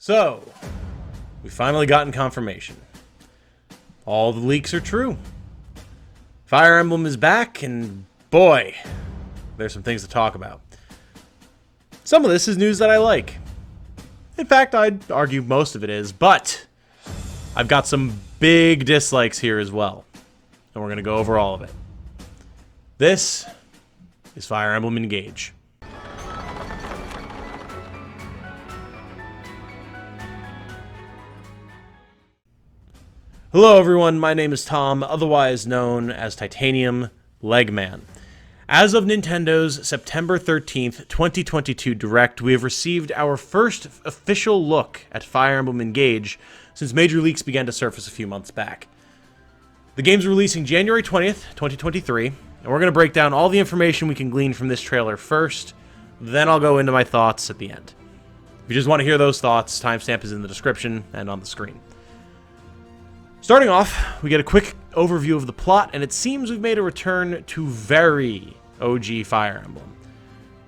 So, we finally gotten confirmation. All the leaks are true. Fire Emblem is back, and boy, there's some things to talk about. Some of this is news that I like. In fact, I'd argue most of it is, but I've got some big dislikes here as well, and we're going to go over all of it. This is Fire Emblem Engage. Hello everyone, my name is Tom, otherwise known as Titanium Legman. As of Nintendo's September 13th, 2022 Direct, we have received our first official look at Fire Emblem Engage since major leaks began to surface a few months back. The game's releasing January 20th, 2023, and we're going to break down all the information we can glean from this trailer first, then I'll go into my thoughts at the end. If you just want to hear those thoughts, timestamp is in the description and on the screen. Starting off, we get a quick overview of the plot, and it seems we've made a return to very OG Fire Emblem.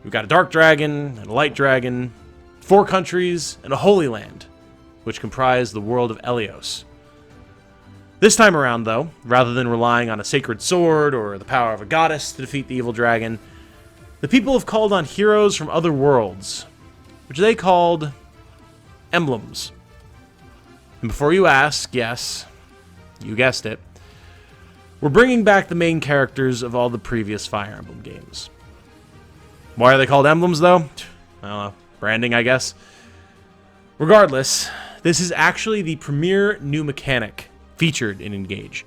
We've got a Dark Dragon, and a Light Dragon, 4 countries, and a Holy Land, which comprise the world of Elyos. This time around, though, rather than relying on a sacred sword or the power of a goddess to defeat the evil dragon, the people have called on heroes from other worlds, which they called Emblems. And before you ask, yes, you guessed it, we're bringing back the main characters of all the previous Fire Emblem games. Why are they called Emblems, though? I don't know, branding, I guess. Regardless, this is actually the premier new mechanic featured in Engage.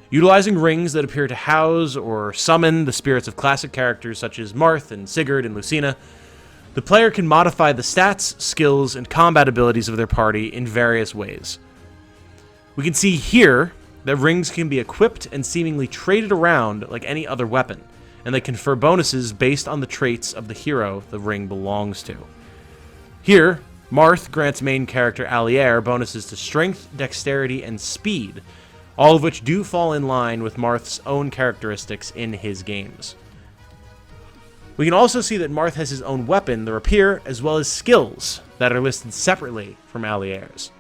Utilizing rings that appear to house or summon the spirits of classic characters such as Marth and Sigurd and Lucina, the player can modify the stats, skills, and combat abilities of their party in various ways. We can see here that rings can be equipped and seemingly traded around like any other weapon, and they confer bonuses based on the traits of the hero the ring belongs to. Here, Marth grants main character Allier bonuses to strength, dexterity, and speed, all of which do fall in line with Marth's own characteristics in his games. We can also see that Marth has his own weapon, the Rapier, as well as skills that are listed separately from Allier's.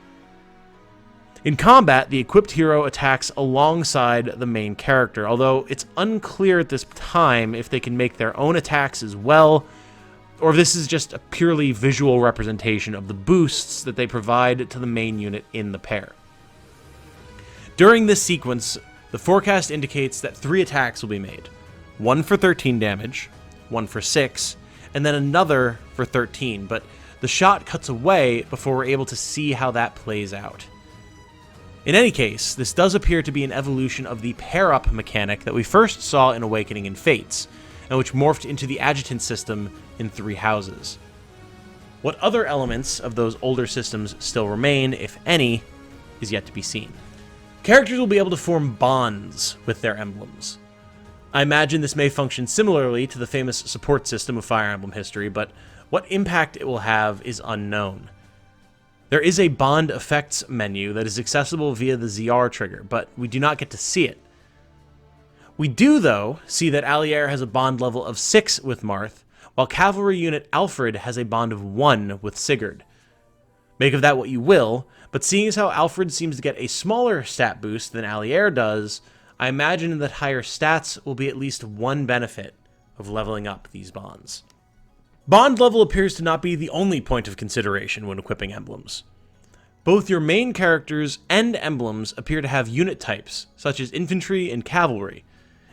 In combat, the equipped hero attacks alongside the main character, although it's unclear at this time if they can make their own attacks as well, or if this is just a purely visual representation of the boosts that they provide to the main unit in the pair. During this sequence, the forecast indicates that 3 attacks will be made. 1 for 13 damage, 1 for 6, and then another for 13, but the shot cuts away before we're able to see how that plays out. In any case, this does appear to be an evolution of the pair-up mechanic that we first saw in Awakening and Fates, and which morphed into the adjutant system in 3 Houses. What other elements of those older systems still remain, if any, is yet to be seen. Characters will be able to form bonds with their emblems. I imagine this may function similarly to the famous support system of Fire Emblem history, but what impact it will have is unknown. There is a bond effects menu that is accessible via the ZR trigger, but we do not get to see it. We do, though, see that Allier has a bond level of 6 with Marth, while cavalry unit Alfred has a bond of 1 with Sigurd. Make of that what you will, but seeing as how Alfred seems to get a smaller stat boost than Allier does, I imagine that higher stats will be at least one benefit of leveling up these bonds. Bond level appears to not be the only point of consideration when equipping emblems. Both your main characters and emblems appear to have unit types, such as infantry and cavalry,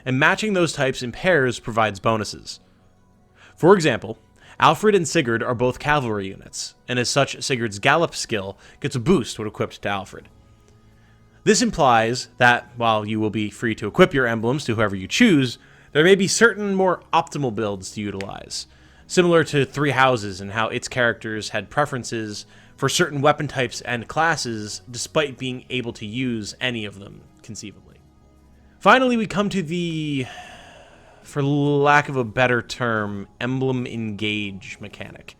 and matching those types in pairs provides bonuses. For example, Alfred and Sigurd are both cavalry units, and as such, Sigurd's gallop skill gets a boost when equipped to Alfred. This implies that, while you will be free to equip your emblems to whoever you choose, there may be certain more optimal builds to utilize, similar to 3 Houses and how its characters had preferences for certain weapon types and classes, despite being able to use any of them, conceivably. Finally, we come to the, for lack of a better term, Emblem Engage mechanic.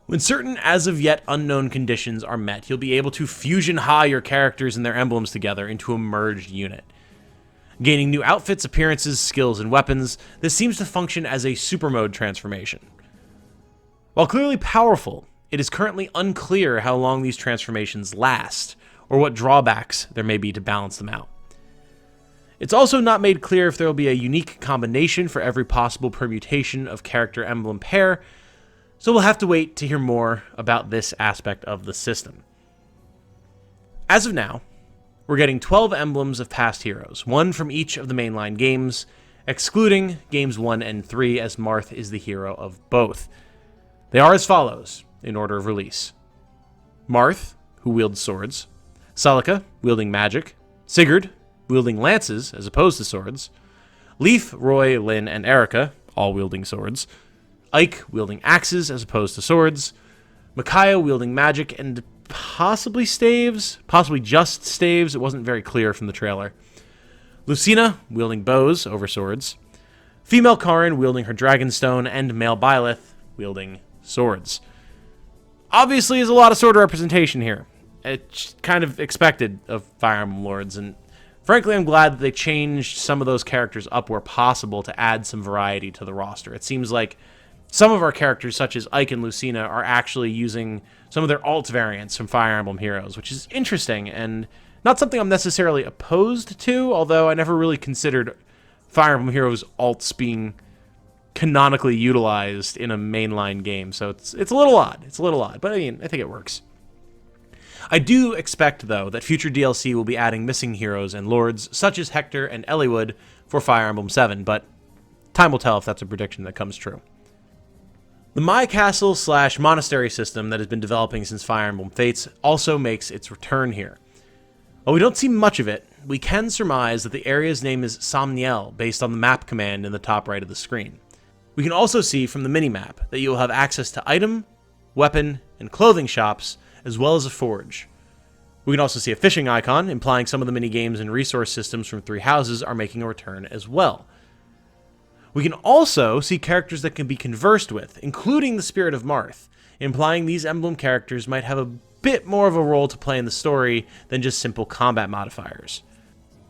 When certain as of yet unknown conditions are met, you'll be able to fusion high your characters and their emblems together into a merged unit. Gaining new outfits, appearances, skills, and weapons, this seems to function as a super mode transformation. While clearly powerful, it is currently unclear how long these transformations last, or what drawbacks there may be to balance them out. It's also not made clear if there will be a unique combination for every possible permutation of character emblem pair, so we'll have to wait to hear more about this aspect of the system. As of now, we're getting 12 emblems of past heroes, one from each of the mainline games, excluding games 1 and 3 as Marth is the hero of both. They are as follows, in order of release. Marth, who wields swords, Celica, wielding magic, Sigurd, wielding lances as opposed to swords, Leif, Roy, Lynn, and Erica, all wielding swords, Ike, wielding axes as opposed to swords, Micaiah, wielding magic and possibly staves, possibly just staves, it wasn't very clear from the trailer, Lucina, wielding bows over swords, female Karin, wielding her Dragonstone, and male Byleth, wielding swords. Obviously, there's a lot of sword representation here. It's kind of expected of Fire Emblem Lords, and frankly, I'm glad that they changed some of those characters up where possible to add some variety to the roster. It seems like some of our characters, such as Ike and Lucina, are actually using some of their alt variants from Fire Emblem Heroes, which is interesting and not something I'm necessarily opposed to, although I never really considered Fire Emblem Heroes alts being canonically utilized in a mainline game, so it's a little odd. It's a little odd, but I mean, I think it works. I do expect, though, that future DLC will be adding missing heroes and lords, such as Hector and Eliwood, for Fire Emblem 7, but time will tell if that's a prediction that comes true. The My Castle/Monastery system that has been developing since Fire Emblem Fates also makes its return here. While we don't see much of it, we can surmise that the area's name is Somniel, based on the map command in the top right of the screen. We can also see from the minimap that you will have access to item, weapon, and clothing shops, as well as a forge. We can also see a fishing icon, implying some of the minigames and resource systems from Three Houses are making a return as well. We can also see characters that can be conversed with, including the Spirit of Marth, implying these emblem characters might have a bit more of a role to play in the story than just simple combat modifiers.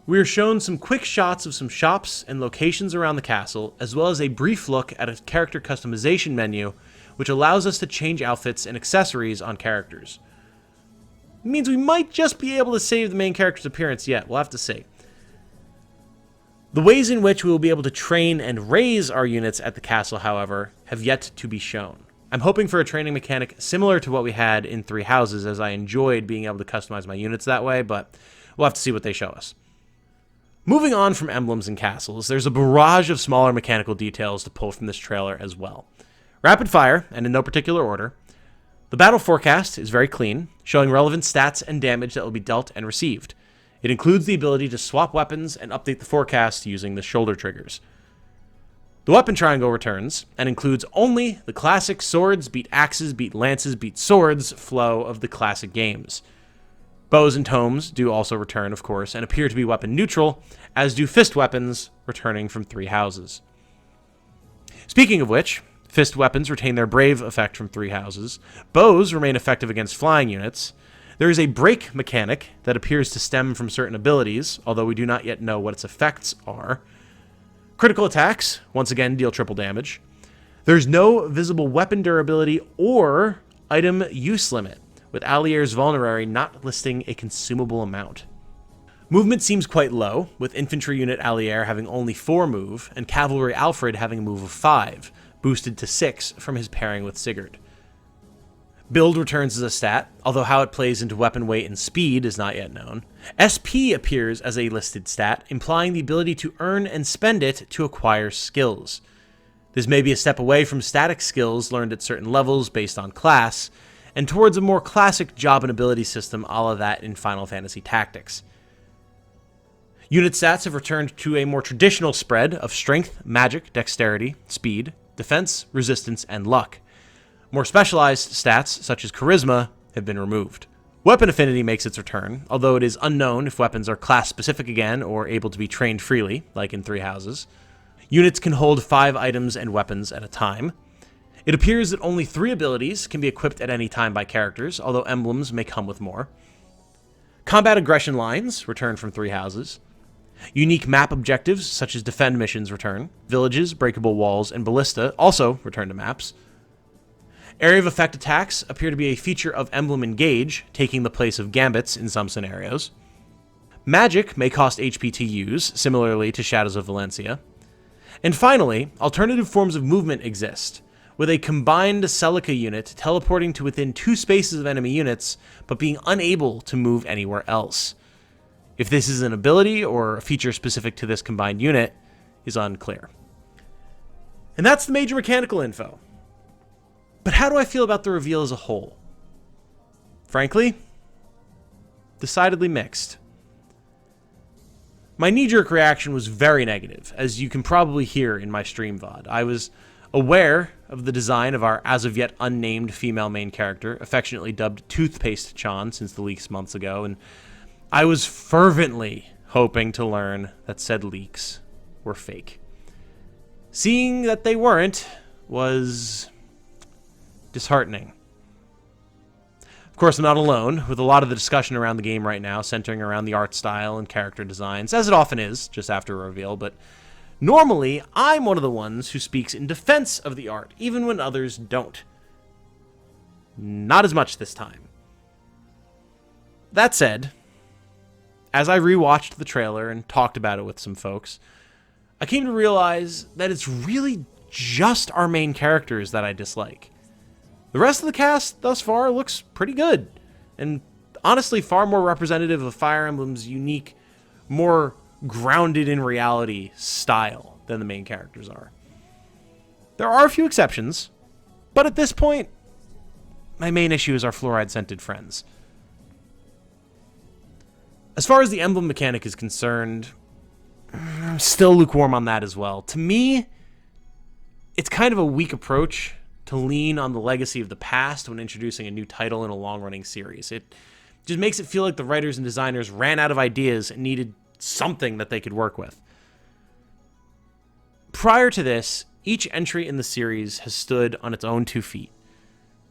We are shown some quick shots of some shops and locations around the castle, as well as a brief look at a character customization menu, which allows us to change outfits and accessories on characters. It means we might just be able to save the main character's appearance yet, we'll have to see. The ways in which we will be able to train and raise our units at the castle, however, have yet to be shown. I'm hoping for a training mechanic similar to what we had in Three Houses, as I enjoyed being able to customize my units that way, but we'll have to see what they show us. Moving on from emblems and castles, there's a barrage of smaller mechanical details to pull from this trailer as well. Rapid fire, and in no particular order. The battle forecast is very clean, showing relevant stats and damage that will be dealt and received. It includes the ability to swap weapons and update the forecast using the shoulder triggers. The weapon triangle returns, and includes only the classic swords beat axes beat lances beat swords flow of the classic games. Bows and tomes do also return, of course, and appear to be weapon neutral, as do fist weapons returning from Three Houses. Speaking of which, fist weapons retain their brave effect from Three Houses, bows remain effective against flying units, there is a break mechanic that appears to stem from certain abilities, although we do not yet know what its effects are. Critical attacks, once again, deal triple damage. There's no visible weapon durability or item use limit, with Allier's Vulnerary not listing a consumable amount. Movement seems quite low, with Infantry Unit Allier having only 4 move, and Cavalry Alfred having a move of 5, boosted to 6 from his pairing with Sigurd. Build returns as a stat, although how it plays into weapon weight and speed is not yet known. SP appears as a listed stat, implying the ability to earn and spend it to acquire skills. This may be a step away from static skills learned at certain levels based on class, and towards a more classic job and ability system a la that in Final Fantasy Tactics. Unit stats have returned to a more traditional spread of strength, magic, dexterity, speed, defense, resistance, and luck. More specialized stats, such as charisma, have been removed. Weapon affinity makes its return, although it is unknown if weapons are class-specific again or able to be trained freely, like in Three Houses. Units can hold 5 items and weapons at a time. It appears that only 3 abilities can be equipped at any time by characters, although emblems may come with more. Combat aggression lines return from Three Houses. Unique map objectives, such as defend missions, return. Villages, breakable walls, and ballista also return to maps. Area of effect attacks appear to be a feature of Emblem Engage, taking the place of gambits in some scenarios. Magic may cost HP to use, similarly to Shadows of Valencia. And finally, alternative forms of movement exist, with a combined Celica unit teleporting to within 2 spaces of enemy units, but being unable to move anywhere else. If this is an ability or a feature specific to this combined unit is unclear. And that's the major mechanical info. But how do I feel about the reveal as a whole? Frankly, decidedly mixed. My knee-jerk reaction was very negative, as you can probably hear in my stream VOD. I was aware of the design of our as-of-yet unnamed female main character, affectionately dubbed Toothpaste Chan since the leaks months ago, and I was fervently hoping to learn that said leaks were fake. Seeing that they weren't was disheartening. Of course, I'm not alone, with a lot of the discussion around the game right now centering around the art style and character designs, as it often is, just after a reveal, but normally, I'm one of the ones who speaks in defense of the art, even when others don't. Not as much this time. That said, as I rewatched the trailer and talked about it with some folks, I came to realize that it's really just our main characters that I dislike. The rest of the cast thus far looks pretty good, and honestly far more representative of Fire Emblem's unique, more grounded in reality style than the main characters are. There are a few exceptions, but at this point, my main issue is our fluoride-scented friends. As far as the emblem mechanic is concerned, I'm still lukewarm on that as well. To me, it's kind of a weak approach to lean on the legacy of the past when introducing a new title in a long-running series. It just makes it feel like the writers and designers ran out of ideas and needed something that they could work with. Prior to this, each entry in the series has stood on its own 2 feet,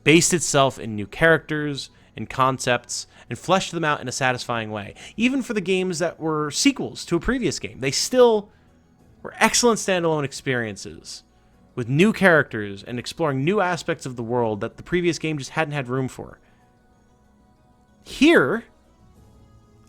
based itself in new characters and concepts, and fleshed them out in a satisfying way. Even for the games that were sequels to a previous game, they still were excellent standalone experiences, with new characters and exploring new aspects of the world that the previous game just hadn't had room for. Here,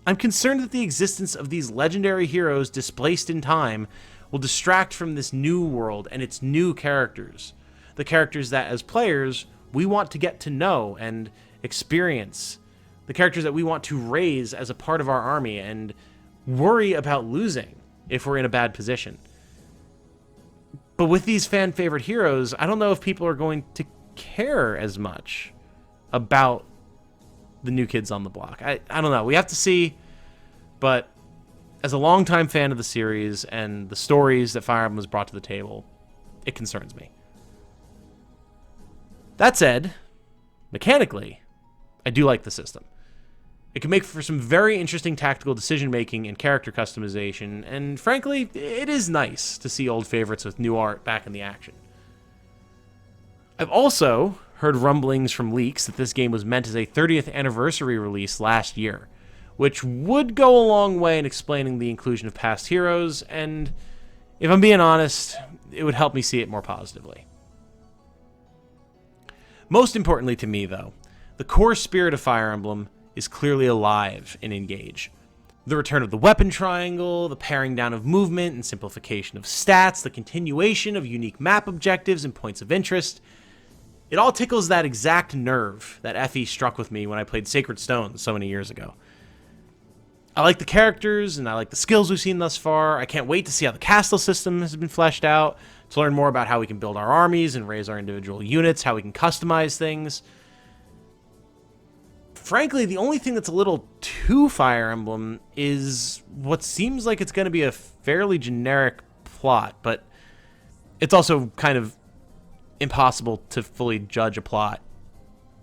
I'm concerned that the existence of these legendary heroes displaced in time will distract from this new world and its new characters. The characters that, as players, we want to get to know and experience. The characters that we want to raise as a part of our army and worry about losing if we're in a bad position. But with these fan-favorite heroes, I don't know if people are going to care as much about the new kids on the block. I don't know. We have to see, but as a longtime fan of the series and the stories that Fire Emblem has brought to the table, it concerns me. That said, mechanically, I do like the system. It can make for some very interesting tactical decision-making and character customization, and frankly, it is nice to see old favorites with new art back in the action. I've also heard rumblings from leaks that this game was meant as a 30th anniversary release last year, which would go a long way in explaining the inclusion of past heroes, and if I'm being honest, it would help me see it more positively. Most importantly to me, though, the core spirit of Fire Emblem is clearly alive in Engage. The return of the weapon triangle, the paring down of movement and simplification of stats, the continuation of unique map objectives and points of interest, it all tickles that exact nerve that FE struck with me when I played Sacred Stones so many years ago. I like the characters, and I like the skills we've seen thus far. I can't wait to see how the castle system has been fleshed out, to learn more about how we can build our armies and raise our individual units, how we can customize things. Frankly, the only thing that's a little too Fire Emblem is what seems like it's going to be a fairly generic plot, but it's also kind of impossible to fully judge a plot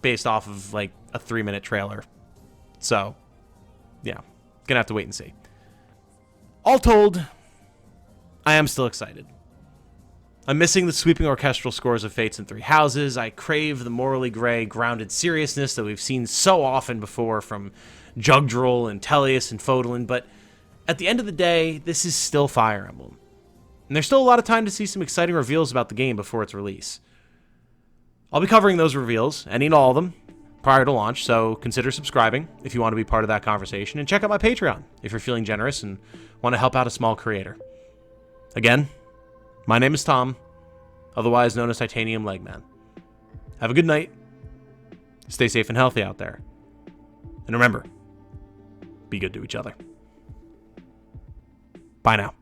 based off of like a 3-minute trailer. So, yeah, gonna have to wait and see. All told, I am still excited. I'm missing the sweeping orchestral scores of Fates and Three Houses. I crave the morally gray, grounded seriousness that we've seen so often before from Jugdral and Tellius and Fodlan, but at the end of the day, this is still Fire Emblem. And there's still a lot of time to see some exciting reveals about the game before its release. I'll be covering those reveals, any and all of them, prior to launch, so consider subscribing if you want to be part of that conversation, and check out my Patreon if you're feeling generous and want to help out a small creator. Again, my name is Tom, otherwise known as Titanium Legman. Have a good night. Stay safe and healthy out there. And remember, be good to each other. Bye now.